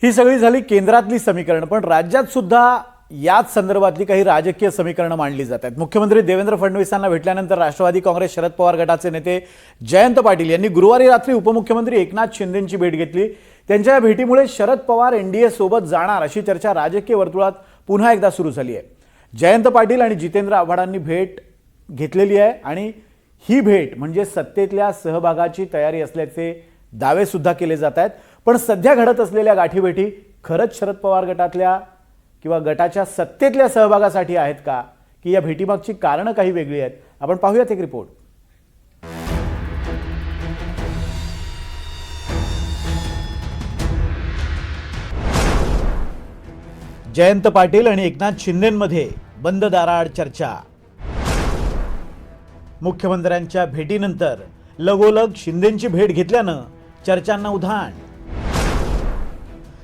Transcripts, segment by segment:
ही सगळी झाली केंद्रातली समीकरण, पण राज्यात सुद्धा याच संदर्भातली काही राजकीय समीकरणं मांडली जात आहेत। मुख्यमंत्री देवेंद्र फडणवीसांना भेटल्यानंतर राष्ट्रवादी काँग्रेस शरद पवार गटाचे नेते जयंत पाटील यांनी गुरुवारी रात्री उपमुख्यमंत्री एकनाथ शिंदेंची भेट घेतली। त्यांच्या या भेटीमुळे शरद पवार एनडीए सोबत जाणार अशी चर्चा राजकीय वर्तुळात पुन्हा एकदा सुरू झाली आहे। जयंत पाटील आणि जितेंद्र आव्हाडांनी भेट घेतलेली आहे आणि ही भेट म्हणजे सत्तेतल्या सहभागाची तयारी असल्याचे दावे सुद्धा केले जात आहेत। पण सध्या घडत असलेल्या गाठीभेटी खरंच शरद पवार गटातल्या किंवा गटाच्या सत्तेतल्या सहभागासाठी आहेत का, की या भेटीमागची कारणं काही वेगळी आहेत? आपण पाहूयात एक रिपोर्ट। जयंत पाटील आणि एकनाथ शिंदेंमध्ये बंद दाराआड चर्चा। मुख्यमंत्र्यांच्या भेटीनंतर लगोलग शिंदेंची भेट घेतल्यानं चर्चांना उधाण।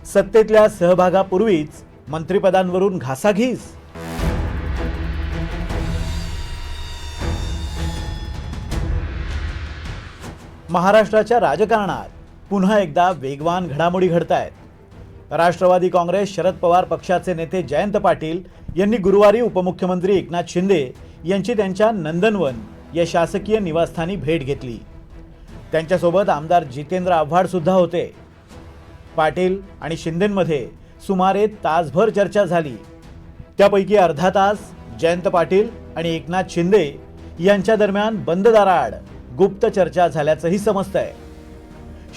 सत्तेतल्या सहभागापूर्वीच मंत्रिपदांवरून घासाघीस। महाराष्ट्राच्या राजकारणात पुन्हा एकदा वेगवान घडामोडी घडतायत। राष्ट्रवादी काँग्रेस शरद पवार पक्षाचे नेते जयंत पाटील यांनी गुरुवारी उपमुख्यमंत्री एकनाथ शिंदे यांची त्यांच्या नंदनवन या शासकीय निवासस्थानी भेट घेतली। त्यांच्यासोबत आमदार जितेंद्र आव्हाड सुद्धा होते। पाटील आणि शिंदेंमध्ये सुमारे तासभर चर्चा झाली। त्यापैकी अर्धा तास जयंत पाटील आणि एकनाथ शिंदे यांच्या दरम्यान बंद दाराआड गुप्त चर्चा झाल्याचंही समजतंय।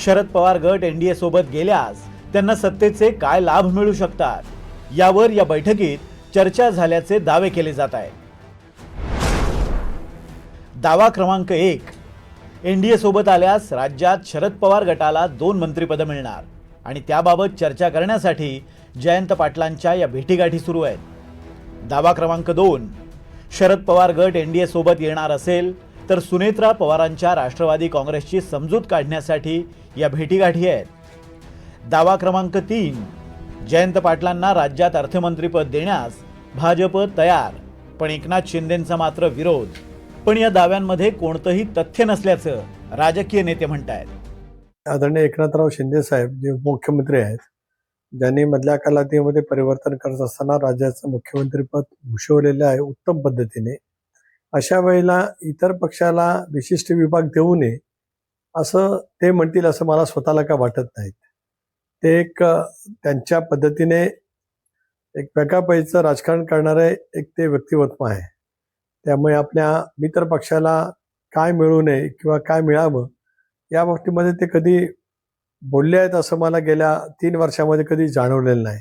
शरद पवार गट एनडीए सोबत गेल्यास त्यांना सत्तेचे काय लाभ मिळू शकतात, यावर या बैठकीत चर्चा झाल्याचे दावे केले जात आहेत। दावा क्रमांक 1, एनडीए सोबत आल्यास राज्यात शरद पवार गटाला 2 मंत्रिपद मिळणार आणि त्याबाबत चर्चा करण्यासाठी जयंत पाटलांच्या या भेटीगाठी सुरू आहेत। दावा क्रमांक 2, शरद पवार गट एनडीए सोबत येणार असेल तर सुनेत्रा पवारांच्या राष्ट्रवादी काँग्रेसची समजूत काढण्यासाठी या भेटीगाठी आहेत। दावा क्रमांक 3, जयंत पाटलांना राज्यात अर्थमंत्रीपद देण्यास भाजप तयार, पण एकनाथ शिंदेंचा मात्र विरोध। पण या दाव्यांमध्ये कोणतंही तथ्य नसल्याचं राजकीय नेते म्हणतायत। आदरणीय एकनाथराव शिंदे साहेब जे उपमुख्यमंत्री आहेत, ज्यांनी मधल्या कालावधीमध्ये परिवर्तन करत असताना राज्याचं मुख्यमंत्रीपद भूषवलेलं आहे उत्तम पद्धतीने, अशा वेळेला इतर पक्षाला विशिष्ट विभाग देऊ नये असं ते म्हणतील असं मला स्वतःला का वाटत नाहीत। ते एक त्यांच्या पद्धतीने एक वेगळ्या पैचं राजकारण करणारे एक ते व्यक्तिमत्व आहे। त्यामुळे आपल्या मित्र पक्षाला काय मिळू नये किंवा काय मिळावं या बाबतीमध्ये ते कधी बोलले आहेत असं मला गेल्या 3 वर्षामध्ये कधी जाणवलेलं नाही।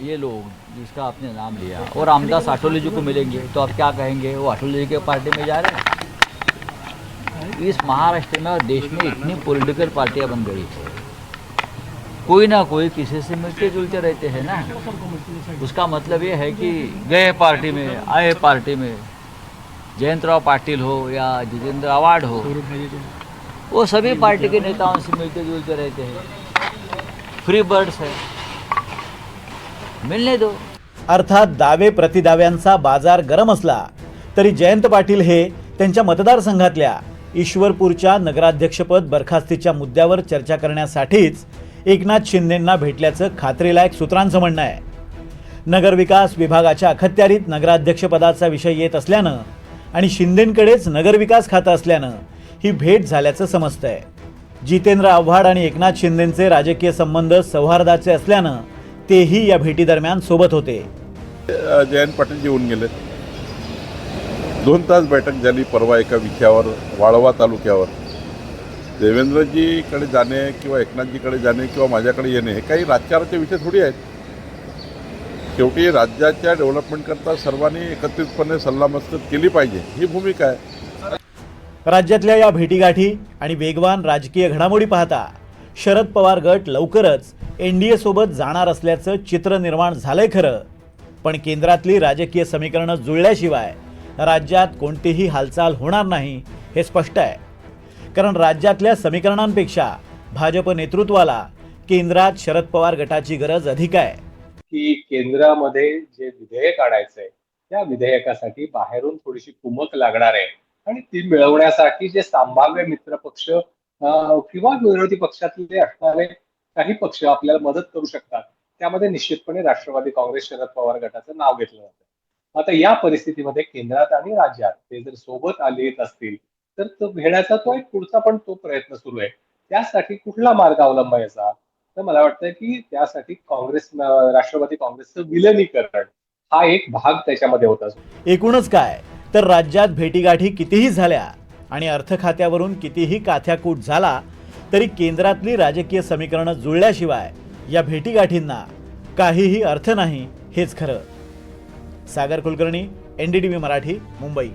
ये लोग जिसका आपने नाम लिया और रामदास आठवले जी को मिलेंगे तो आप क्या कहेंगे? वो आठवले जी के पार्टी में जा रहे हैं। इस महाराष्ट्र में और देश में इतनी पॉलिटिकल पार्टियां बन गई है, कोई ना कोई किसी से मिलते जुलते रहते हैं ना। उसका मतलब ये है कि गए पार्टी में आए पार्टी में, जयंतराव पाटिल हो या जितेंद्र आव्हाड हो, वो सभी पार्टी के नेताओं से मिलते जुलते रहते हैं। फ्री बर्ड्स है, मिलने दो। अर्थात दावे प्रतिदाव्यांचा बाजार गरम असला तरी जयंत पाटील हे त्यांच्या मतदारसंघातल्या ईश्वरपूरच्या नगराध्यक्षपद बरखास्तीच्या मुद्द्यावर चर्चा करण्यासाठीच एकनाथ शिंदेंना भेटल्याचं खात्रीलायक सूत्रांचं म्हणणं आहे। नगरविकास विभागाच्या अखत्यारीत नगराध्यक्षपदाचा विषय येत असल्यानं आणि शिंदेंकडेच नगरविकास खातं असल्यानं ही भेट झाल्याचं समजतंय। जितेंद्र आव्हाड आणि एकनाथ शिंदेंचे राजकीय संबंध सौहार्दाचे असल्यानं तेही या भेटीदरम्यान सोबत होते। जयंत पाटील येऊन गेले, 2 तास बैठक झाली परवा एका विषयावर, वाळवा तालुक्यावर। देवेंद्रजीकडे जाणे किंवा एकनाथजीकडे जाणे किंवा माझ्याकडे येणे हे काही राजकारणाचे विषय थोडी आहेत। शेवटी राज्याच्या डेव्हलपमेंट करता सर्वांनी एकत्रितपणे सल्लामसलत केली पाहिजे, ही भूमिका आहे। राज्यातल्या या भेटीगाठी आणि वेगवान राजकीय घडामोडी पाहता शरद पवार गट लवकरच एनडीए सोबत जाणार असल्याचं चित्र निर्माण झालंय खरं, पण केंद्रातली राजकीय समीकरणं जुळल्याशिवाय राज्यात कोणतीही हालचाल होणार नाही हे स्पष्ट आहे। कारण राज्यातल्या समीकरणांपेक्षा भाजप नेतृत्वाला केंद्रात शरद पवार गटाची गरज अधिक आहे। की केंद्रामध्ये जे विधेयक आणायचंय त्या विधेयकासाठी बाहेरून थोडीशी कुमक लागणार आहे आणि ती मिळवण्यासाठी जे संभाव्य मित्रपक्ष किंवा विरोधी पक्षातले असणारे काही पक्ष आपल्याला मदत करू शकतात, त्यामध्ये निश्चितपणे राष्ट्रवादी काँग्रेस शरद पवार गटाचं नाव घेतलं जातं. आता या परिस्थितीमध्ये केंद्रात आणि राज्यात ते जर सोबत आले येत असतील तर तो घेण्याचा तो एक पुढचा पण तो प्रयत्न सुरू आहे. त्यासाठी कुठला मार्ग अवलंबायचा, तर मला वाटतं की त्यासाठी राष्ट्रवादी काँग्रेसचं विलिनीकरण हा एक भाग त्याच्यामध्ये होता. एकूणच काय तर राज्यात भेटीगाठी कितीही झाल्या आणि अर्थ खात्यावरून कितीही काथ्याकूट झाला तरी केंद्रातली राजकीय समीकरणं जुळल्याशिवाय या भेटीगाठींना काहीही अर्थ नाही हेच खरं. सागर कुलकर्णी, NDTV मराठी, मुंबई.